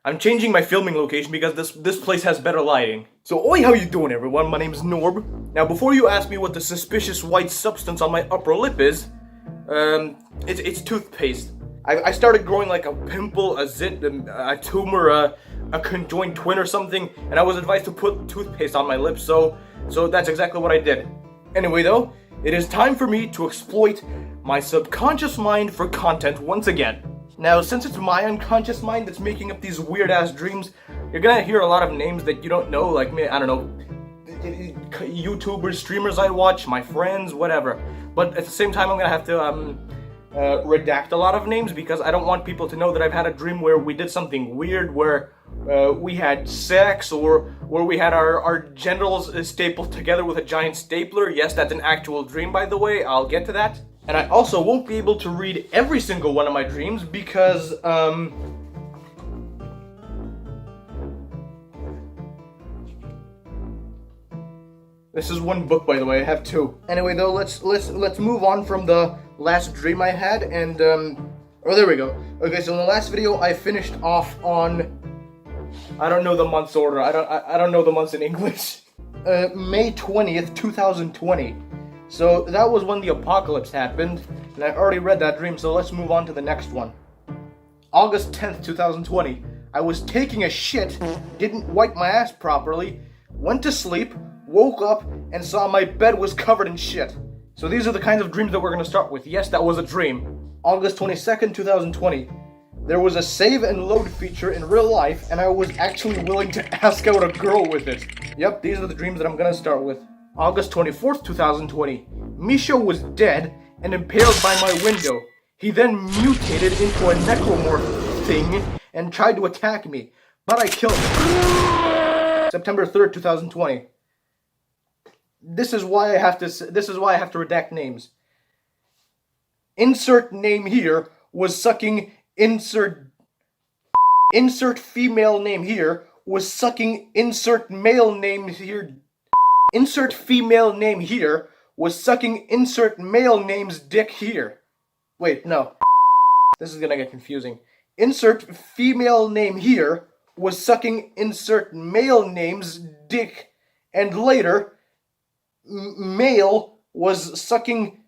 I'm changing my filming location because this place has better lighting. So, oi, how you doing, everyone? My name's Norb. Now, before you ask me what the suspicious white substance on my upper lip is, it's toothpaste. I started growing like a pimple, a zit, a tumor, a conjoined twin or something, and I was advised to put toothpaste on my lips, so that's exactly what I did. Anyway, though, it is time for me to exploit my subconscious mind for content once again. Now, since it's my unconscious mind that's making up these weird-ass dreams, you're gonna hear a lot of names that you don't know, like me, I don't know, YouTubers, streamers I watch, my friends, whatever. But at the same time, I'm gonna have to, redact a lot of names because I don't want people to know that I've had a dream where we did something weird, where we had sex, or where we had our genitals stapled together with a giant stapler. Yes, that's an actual dream, by the way. I'll get to that. And I also won't be able to read every single one of my dreams because, this is one book, by the way. I have two. Anyway, though, let's move on from the last dream I had, and oh, there we go. Okay, so in the last video, I finished off on, I don't know the month's order. I don't know the months in English. May 20th, 2020. So that was when the apocalypse happened, and I already read that dream. So let's move on to the next one. August 10th, 2020. I was taking a shit, didn't wipe my ass properly, went to sleep, woke up, and saw my bed was covered in shit. So these are the kinds of dreams that we're going to start with. Yes, that was a dream. August 22nd, 2020. There was a save and load feature in real life, and I was actually willing to ask out a girl with it. Yep, these are the dreams that I'm going to start with. August 24th, 2020. Misha was dead and impaled by my window. He then mutated into a necromorph thing and tried to attack me, but I killed him. September 3rd, 2020. This is why I have to redact names. Insert name here was sucking insert female name here was sucking insert male name here. Insert female name here was sucking insert male name's dick here. Wait, no. This is gonna get confusing. Insert female name here was sucking insert male name's dick, and later male was sucking.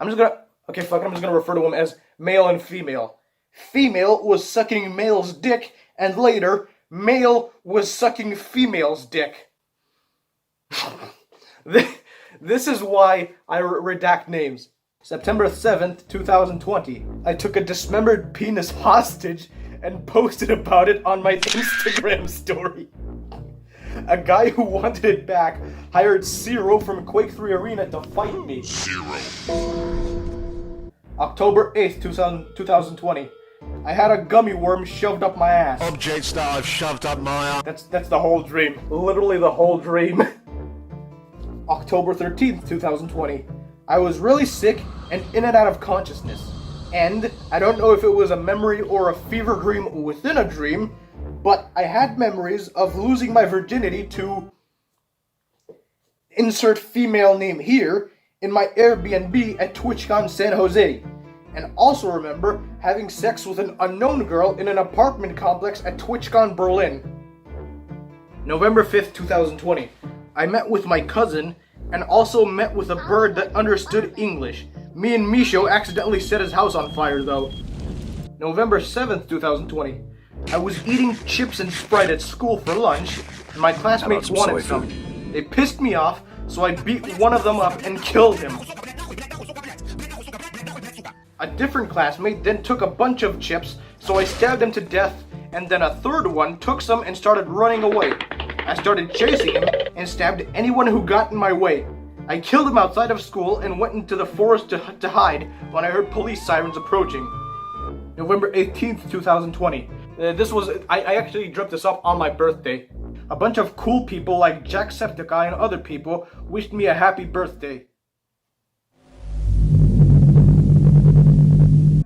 I'm just gonna refer to them as male and female. Female was sucking male's dick, and later male was sucking female's dick. This is why I redact names. September 7th, 2020. I took a dismembered penis hostage and posted about it on my Instagram story. A guy who wanted it back hired Zero from Quake 3 Arena to fight me. Zero. October 8th, 2020. I had a gummy worm shoved up my ass. Objects that I've shoved up my ass. That's the whole dream. Literally the whole dream. October 13th, 2020. I was really sick and in and out of consciousness. And I don't know if it was a memory or a fever dream within a dream, but I had memories of losing my virginity to insert female name here in my Airbnb at TwitchCon San Jose. And also remember having sex with an unknown girl in an apartment complex at TwitchCon Berlin. November 5th, 2020. I met with my cousin and also met with a bird that understood English. Me and Misho accidentally set his house on fire though. November 7th, 2020. I was eating chips and Sprite at school for lunch, and my classmates wanted some. They pissed me off, so I beat one of them up and killed him. A different classmate then took a bunch of chips, so I stabbed him to death, and then a third one took some and started running away. I started chasing him and stabbed anyone who got in my way. I killed him outside of school and went into the forest to hide when I heard police sirens approaching. November 18th, 2020. I actually dreamt this up on my birthday. A bunch of cool people like Jacksepticeye and other people wished me a happy birthday.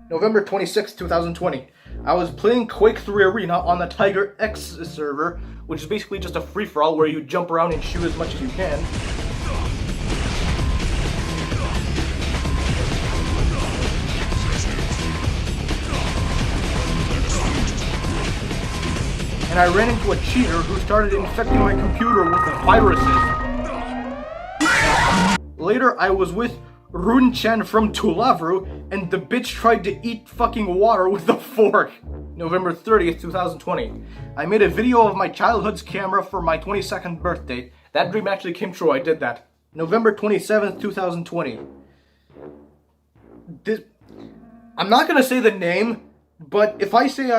November 26th, 2020. I was playing Quake 3 Arena on the Tiger X server, which is basically just a free-for-all where you jump around and shoot as much as you can. and I ran into a cheater who started infecting my computer with viruses. Later, I was with Run-chan from Tulavru, and the bitch tried to eat fucking water with a fork. November 30th, 2020. I made a video of my childhood's camera for my 22nd birthday. That dream actually came true, I did that. November 27th, 2020. I'm not gonna say the name, but if I say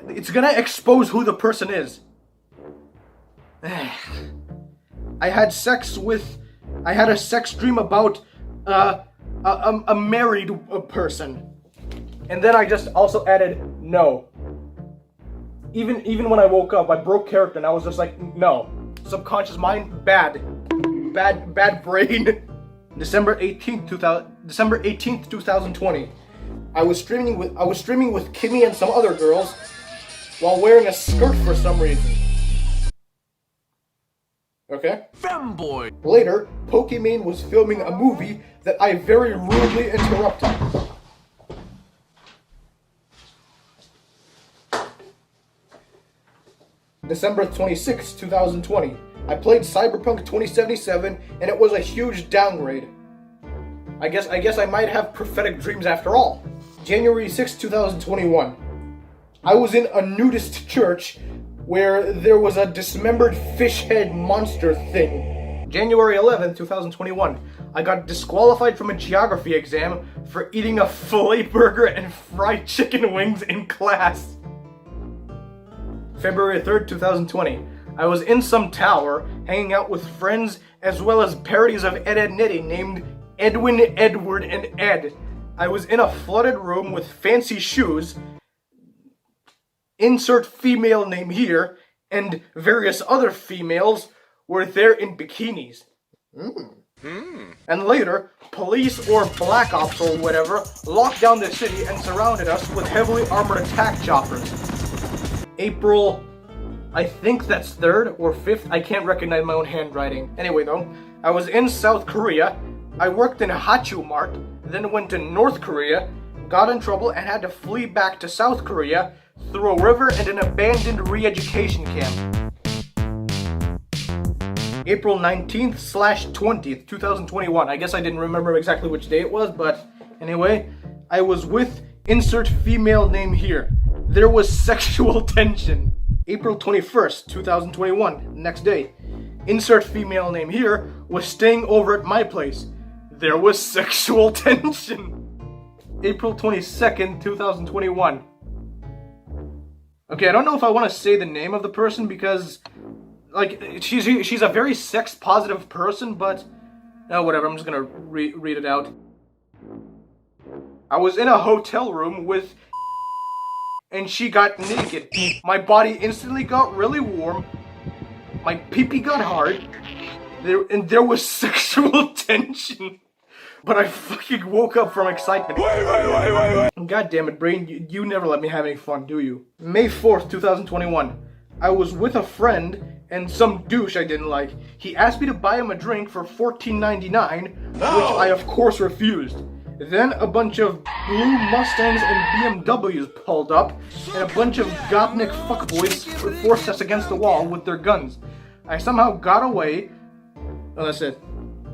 it's gonna expose who the person is. I had a sex dream about a married person. And then I just also added no. Even when I woke up, I broke character and I was just like, no. Subconscious mind, bad brain. December 18th, 2020. I was streaming with Kimmy and some other girls while wearing a skirt for some reason. Okay? Femboy! Later, Pokimane was filming a movie that I very rudely interrupted. December 26, 2020. I played Cyberpunk 2077 and it was a huge downgrade. I guess I might have prophetic dreams after all. January 6, 2021. I was in a nudist church where there was a dismembered fish head monster thing. January 11, 2021. I got disqualified from a geography exam for eating a filet burger and fried chicken wings in class. February 3rd, 2020. I was in some tower, hanging out with friends, as well as parodies of Ed, Edd n Eddy named Edwin, Edward, and Ed. I was in a flooded room with fancy shoes, insert female name here, and various other females were there in bikinis. And later, police or black ops or whatever locked down the city and surrounded us with heavily armored attack choppers. April, I think that's 3rd or 5th, I can't recognize my own handwriting. Anyway though, I was in South Korea, I worked in a Hachu Mart, then went to North Korea, got in trouble and had to flee back to South Korea through a river and an abandoned re-education camp. April 19th/20th, 2021. I guess I didn't remember exactly which day it was, but anyway, I was with insert female name here. There was sexual tension. April 21st, 2021, next day. Insert female name here was staying over at my place. There was sexual tension. April 22nd, 2021. Okay, I don't know if I want to say the name of the person because, like, she's a very sex-positive person, but whatever, I'm just gonna read it out. I was in a hotel room with and she got naked. My body instantly got really warm. My pee-pee got hard. There was sexual tension. But I fucking woke up from excitement. Wait. God damn it, brain. You never let me have any fun, do you? May 4th, 2021. I was with a friend and some douche I didn't like. He asked me to buy him a drink for $14.99, which I of course refused. Then a bunch of blue Mustangs and BMWs pulled up, and a bunch of Gopnik fuckboys forced us against the wall with their guns. I somehow got away. Oh, that's it.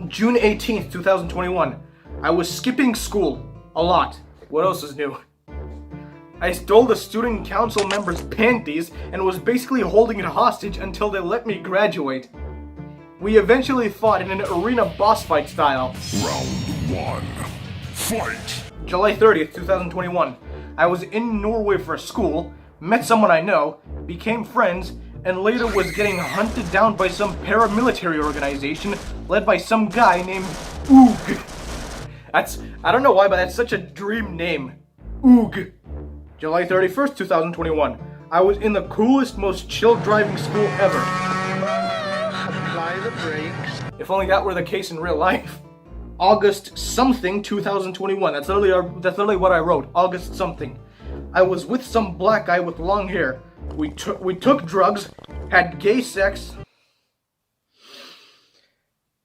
June 18th, 2021. I was skipping school. A lot. What else is new? I stole the student council member's panties and was basically holding it hostage until they let me graduate. We eventually fought in an arena boss fight style. Round 1. Fight! July 30th, 2021. I was in Norway for school, met someone I know, became friends, and later was getting hunted down by some paramilitary organization led by some guy named Oog. I don't know why, but that's such a dream name. Oog. July 31st, 2021. I was in the coolest, most chill driving school ever. Apply the brakes. If only that were the case in real life. August something 2021. That's literally what I wrote. August something. I was with some black guy with long hair. We took drugs, had gay sex,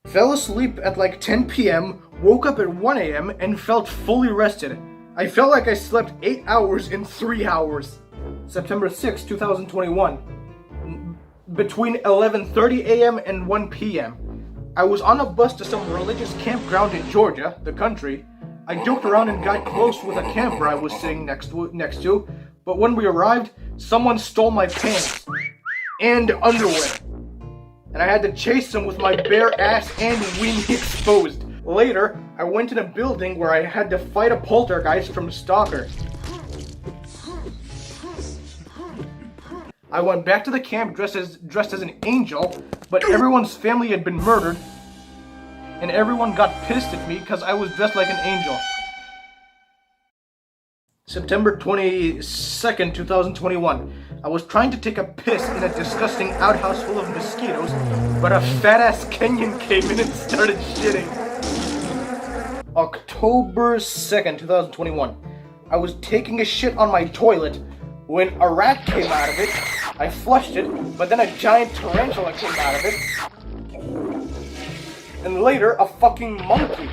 fell asleep at like 10 p.m., woke up at 1 a.m., and felt fully rested. I felt like I slept 8 hours in 3 hours. September 6, 2021. Between 11:30 a.m. and 1 p.m. I was on a bus to some religious campground in Georgia, the country. I joked around and got close with a camper I was sitting next to, but when we arrived, someone stole my pants and underwear. And I had to chase them with my bare ass and weenie exposed. Later, I went in a building where I had to fight a poltergeist from S.T.A.L.K.E.R. I went back to the camp dressed as an angel, but everyone's family had been murdered, and everyone got pissed at me because I was dressed like an angel. September 22nd, 2021. I was trying to take a piss in a disgusting outhouse full of mosquitoes, but a fat-ass Kenyan came in and started shitting. October 2nd, 2021. I was taking a shit on my toilet when a rat came out of it. I flushed it, but then a giant tarantula came out of it. And later, a fucking monkey.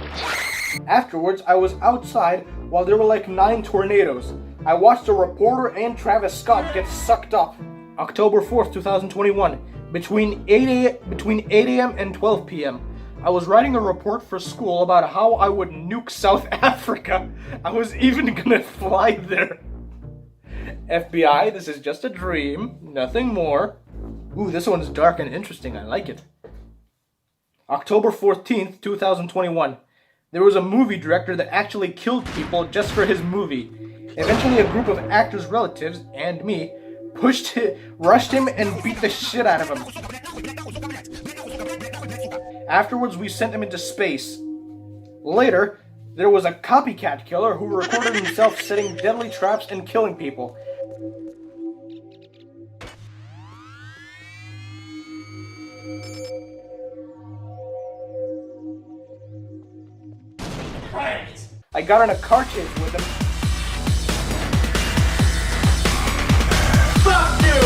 Afterwards, I was outside while there were like 9 tornadoes. I watched a reporter and Travis Scott get sucked up. October 4th, 2021. Between 8 a.m. and 12 p.m. I was writing a report for school about how I would nuke South Africa. I was even gonna fly there. FBI, this is just a dream, nothing more. Ooh, this one's dark and interesting, I like it. October 14th, 2021. There was a movie director that actually killed people just for his movie. Eventually a group of actors' relatives, and me, rushed him and beat the shit out of him. Afterwards, we sent him into space. Later, there was a copycat killer who recorded himself setting deadly traps and killing people. I got in a car chase with him. Fuck you!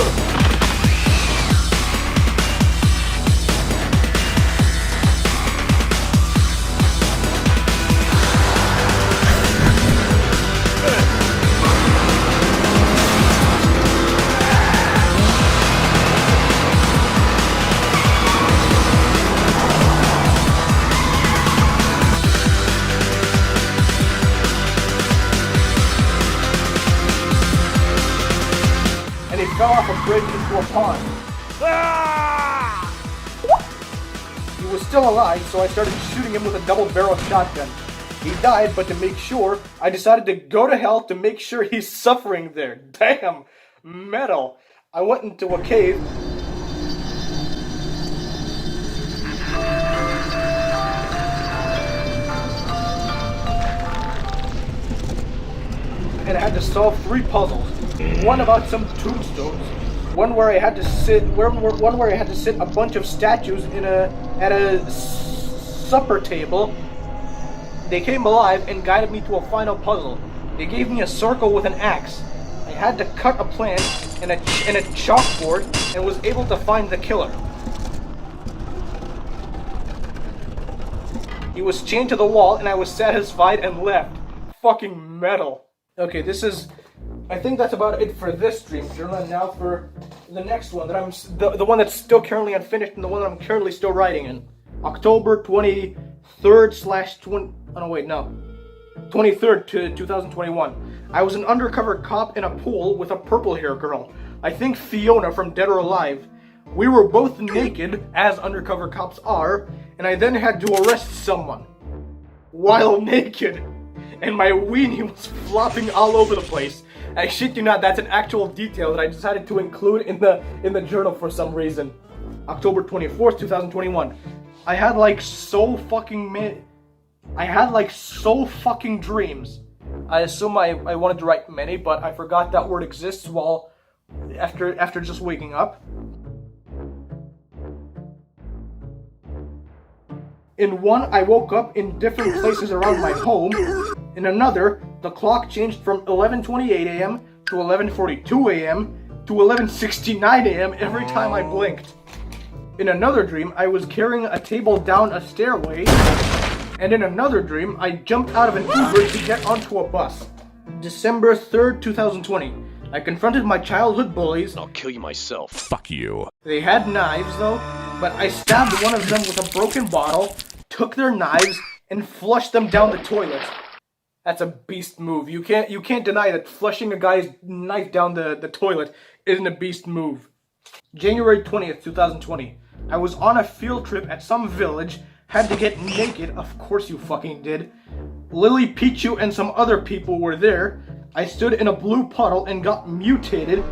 Fell off a bridge into a pond. Ah! He was still alive, so I started shooting him with a double-barreled shotgun. He died, but to make sure, I decided to go to hell to make sure he's suffering there. Damn, metal. I went into a cave. And I had to solve 3 puzzles. One about some tombstones, one where I had to sit a bunch of statues at a supper table. They came alive and guided me to a final puzzle. They gave me a circle with an axe. I had to cut a plant and a chalkboard and was able to find the killer. He was chained to the wall and I was satisfied and left. Fucking metal. Okay, I think that's about it for this dream journal, and now for the next one that the one that's still currently unfinished and the one that I'm currently still writing in. October 23rd 23rd to 2021. I was an undercover cop in a pool with a purple hair girl. I think Fiona from Dead or Alive. We were both naked, as undercover cops are, and I then had to arrest someone while naked, and my weenie was flopping all over the place. I shit you not, that's an actual detail that I decided to include in the journal for some reason. October 24th, 2021. I had like so fucking dreams. I assume I wanted to write many, but I forgot that word exists after just waking up. In one, I woke up in different places around my home. In another, the clock changed from 11:28 a.m. to 11:42 a.m. to 11:69 a.m. every time I blinked. In another dream, I was carrying a table down a stairway. And in another dream, I jumped out of an Uber to get onto a bus. December 3rd, 2020. I confronted my childhood bullies. I'll kill you myself. Fuck you. They had knives though, but I stabbed one of them with a broken bottle, took their knives, and flushed them down the toilet. That's a beast move. You can't deny that flushing a guy's knife down the toilet isn't a beast move. January 20th, 2020. I was on a field trip at some village, had to get naked, of course you fucking did. Lily, Pichu, and some other people were there. I stood in a blue puddle and got mutated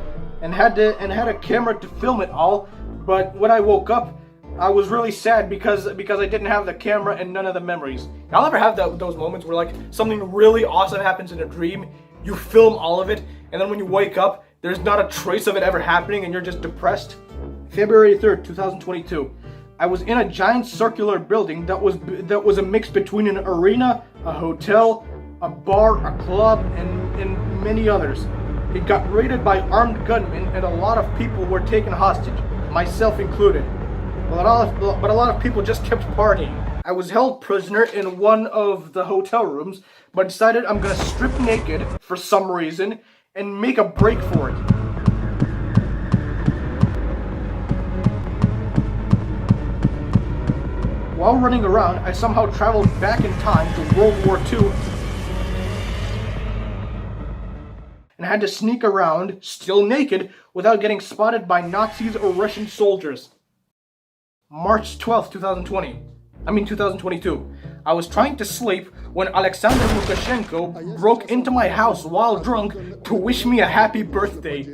and had a camera to film it all, but when I woke up, I was really sad because I didn't have the camera and none of the memories. Y'all ever have those moments where like something really awesome happens in a dream, you film all of it, and then when you wake up, there's not a trace of it ever happening and you're just depressed? February 3rd, 2022. I was in a giant circular building that was a mix between an arena, a hotel, a bar, a club, and many others. It got raided by armed gunmen and a lot of people were taken hostage, myself included. But a lot of people just kept partying. I was held prisoner in one of the hotel rooms, but decided I'm gonna strip naked for some reason and make a break for it. While running around, I somehow traveled back in time to World War II and had to sneak around, still naked, without getting spotted by Nazis or Russian soldiers. March 12th, 2022. I was trying to sleep when Alexander Lukashenko broke into my house while drunk to wish me a happy birthday.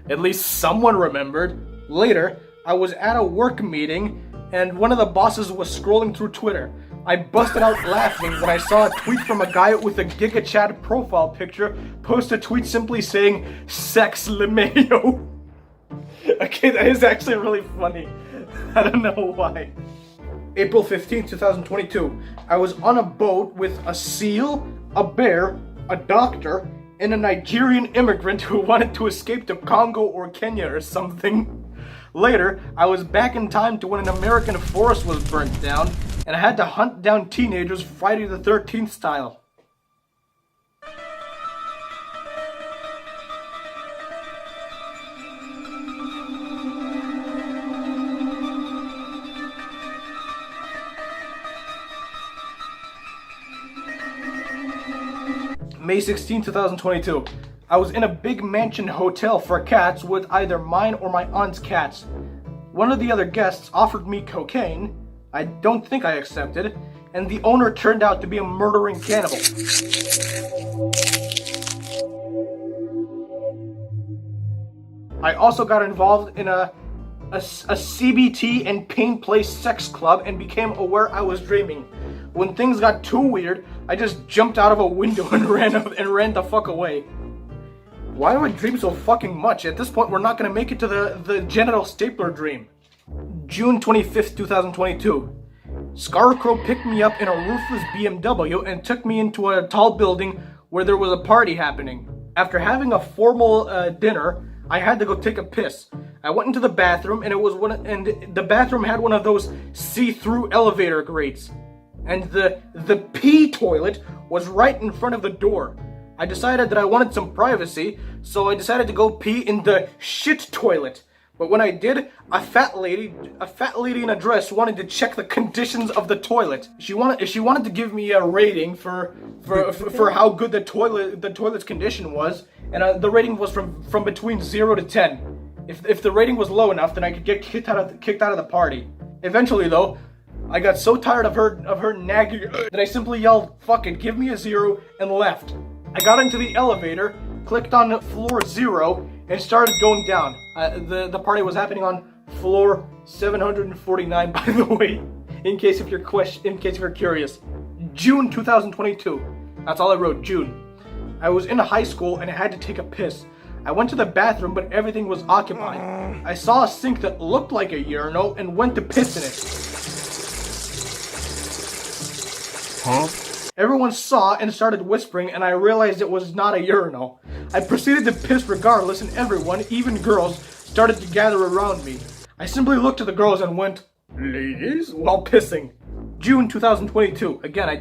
At least someone remembered. Later, I was at a work meeting and one of the bosses was scrolling through Twitter. I busted out laughing when I saw a tweet from a guy with a GigaChat profile picture post a tweet simply saying, "Sex LeMayo." Okay, that is actually really funny. I don't know why. April 15th, 2022. I was on a boat with a seal, a bear, a doctor, and a Nigerian immigrant who wanted to escape to Congo or Kenya or something. Later, I was back in time to when an American forest was burnt down, and I had to hunt down teenagers Friday the 13th style. May 16, 2022. I was in a big mansion hotel for cats with either mine or my aunt's cats. One of the other guests offered me cocaine. I don't think I accepted, and the owner turned out to be a murdering cannibal. I also got involved in a CBT and pain place sex club and became aware I was dreaming. When things got too weird, I just jumped out of a window and ran the fuck away. Why do I dream so fucking much? At this point, we're not gonna make it to the genital stapler dream. June 25th, 2022. Scarecrow picked me up in a roofless BMW and took me into a tall building where there was a party happening. After having a formal dinner, I had to go take a piss. I went into the bathroom and the bathroom had one of those see-through elevator grates. And the pee toilet was right in front of the door. I decided that I wanted some privacy, so I decided to go pee in the shit toilet. But when I did, a fat lady in a dress wanted to check the conditions of the toilet. She wanted to give me a rating for how good the toilet's condition was, and the rating was from between 0 to 10. If the rating was low enough, then I could get kicked out of the party. Eventually, though, I got so tired of her nagging that I simply yelled, "Fuck it, give me a 0," and left. I got into the elevator, clicked on floor 0, and started going down. The party was happening on floor 749, by the way, in case if you're curious. June 2022. That's all I wrote, June. I was in high school and I had to take a piss. I went to the bathroom, but everything was occupied. I saw a sink that looked like a urinal and went to piss in it. Huh? Everyone saw and started whispering, and I realized it was not a urinal. I proceeded to piss regardless, and everyone, even girls, started to gather around me. I simply looked at the girls and went, "Ladies?" while pissing. June 2022. Again, I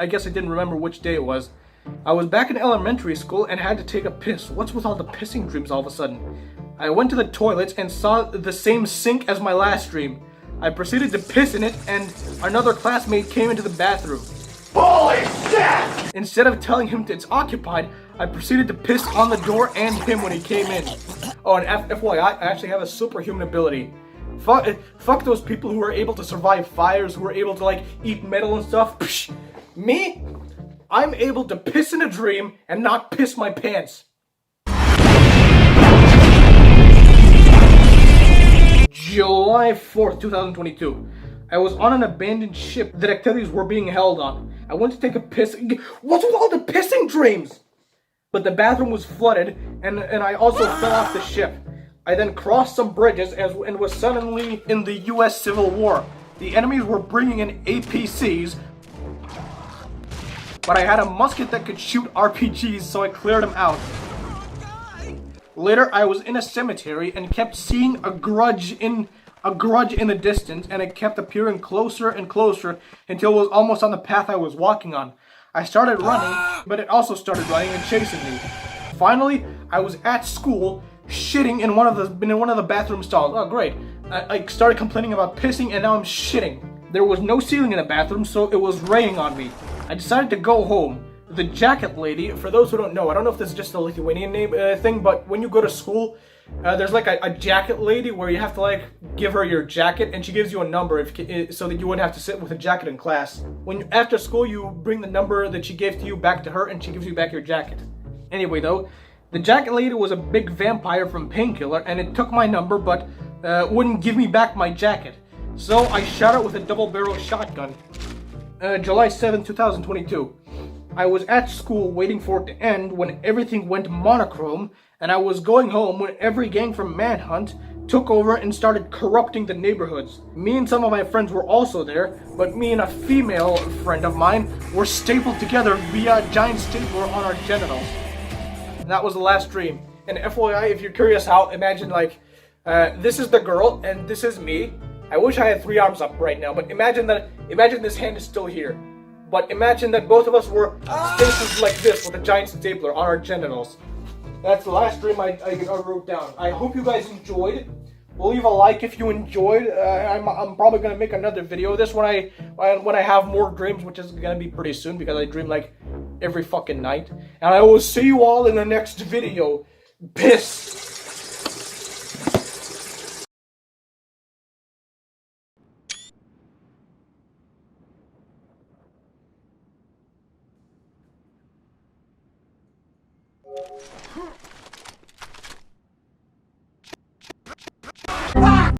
guess I didn't remember which day it was. I was back in elementary school and had to take a piss. What's with all the pissing dreams all of a sudden? I went to the toilets and saw the same sink as my last dream. I proceeded to piss in it and another classmate came into the bathroom. Holy shit! Instead of telling him it's occupied, I proceeded to piss on the door and him when he came in. Oh, and FYI, I actually have a superhuman ability. Fuck those people who are able to survive fires, who are able to like eat metal and stuff. Psh, me? I'm able to piss in a dream and not piss my pants. July 4th, 2022. I was on an abandoned ship that activities were being held on. I went to take a piss. What's with all the pissing dreams? But the bathroom was flooded, and I also fell off the ship. I then crossed some bridges and was suddenly in the US Civil War. The enemies were bringing in APCs, but I had a musket that could shoot RPGs, so I cleared them out. Later, I was in a cemetery and kept seeing a grudge in the distance, and it kept appearing closer and closer until it was almost on the path I was walking on. I started running, but it also started running and chasing me. Finally, I was at school, shitting in one of the bathroom stalls. Oh, great. I started complaining about pissing, and now I'm shitting. There was no ceiling in the bathroom, so it was raining on me. I decided to go home. The jacket lady, for those who don't know, I don't know if this is just a Lithuanian name thing, but when you go to school, there's like a jacket lady where you have to like give her your jacket, and she gives you a number so that you wouldn't have to sit with a jacket in class. After school, you bring the number that she gave to you back to her, and she gives you back your jacket. Anyway, though, the jacket lady was a big vampire from Painkiller, and it took my number, but wouldn't give me back my jacket. So I shot it with a double-barrel shotgun. July 7th, 2022. I was at school waiting for it to end when everything went monochrome, and I was going home when every gang from Manhunt took over and started corrupting the neighborhoods. Me and some of my friends were also there, but me and a female friend of mine were stapled together via a giant stapler on our genitals. And that was the last dream. And FYI, if you're curious how, imagine like, this is the girl and this is me. I wish I had 3 arms up right now, but imagine this hand is still here. But imagine that both of us were stapled like this with a giant stapler on our genitals. That's the last dream I wrote down. I hope you guys enjoyed. Leave a like if you enjoyed. I'm probably gonna make another video of this when I have more dreams, which is gonna be pretty soon because I dream like every fucking night. And I will see you all in the next video. Peace.